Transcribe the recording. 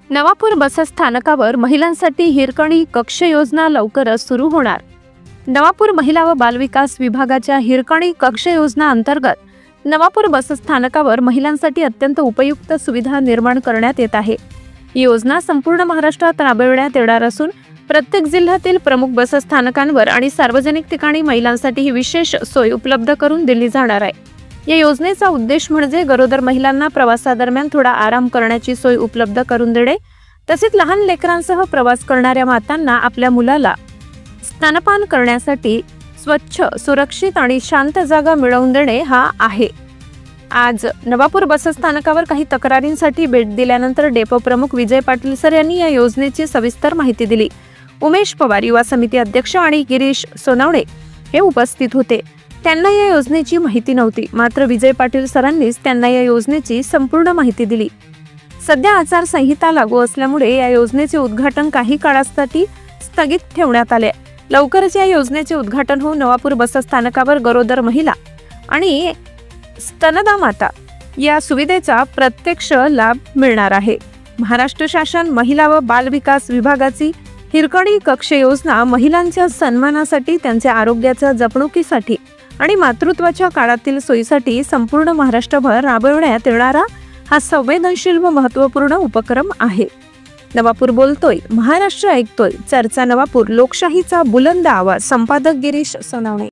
नवापूर बसस्थानकावर महिलांसाठी हिरकणी कक्ष योजना लवकरच सुरू होणार। नवापूर महिला व बालविकास विभागाच्या हिरकणी कक्ष योजना अंतर्गत नवापूर बसस्थानकावर महिलांसाठी अत्यंत उपयुक्त सुविधा निर्माण करण्यात येत आहे। ही योजना संपूर्ण महाराष्ट्रात राबविण्यात येणार असून प्रत्येक जिल्ह्यातील प्रमुख बसस्थानकांवर आणि सार्वजनिक ठिकाणी महिलांसाठी ही विशेष सोय उपलब्ध करून दिली जाणार आहे। या योजनेचा उद्देश म्हणजे गरोदर महिलांना प्रवासादरम्यान थोडा आराम करण्याची सोय उपलब्ध करून देणे, तसेच लहान लेकरांसह प्रवास करणाऱ्या मातांना आपल्या मुलाला स्तनपान करण्यासाठी स्वच्छ, सुरक्षित आणि शांत जागा मिळवून देणे हा आहे। आज नवापूर बसस्थानकावर काही तक्रारींसाठी भेट दिल्यानंतर डेपो प्रमुख विजय पाटील सर यांनी या योजनेची सविस्तर माहिती दिली। उमेश पवार युवा समिती अध्यक्ष आणि गिरीश सोनवणे हे उपस्थित होते। त्यांना या योजनेची माहिती नव्हती, मात्र विजय पाटील सरांनीच त्यांना या योजनेची संपूर्ण माहिती दिली। सध्या आचारसंहिता लागू असल्यामुळे या योजनेचे उद्घाटन काही काळासाठी स्थगित ठेवण्यात आले। लवकरच या योजनेचे उद्घाटन होऊन नवापूर बसस्थानकावर गरोदर महिला आणि स्तनदा माता या सुविधेचा प्रत्यक्ष लाभ मिळणार आहे। महाराष्ट्र शासन महिला व बालविकास विभागाची हिरकणी कक्ष योजना महिलांच्या सन्मानासाठी, त्यांच्या आरोग्याच्या जपणुकीसाठी आणि मातृत्वाच्या काळातील सोयीसाठी संपूर्ण महाराष्ट्रभर राबविण्यात येणारा हा संवेदनशील व महत्त्वपूर्ण उपक्रम आहे। नवापूर बोलतोय, महाराष्ट्र ऐकतोय, चर्चा नवापूर, लोकशाहीचा बुलंद आवाज। संपादक गिरीश सोनवणे।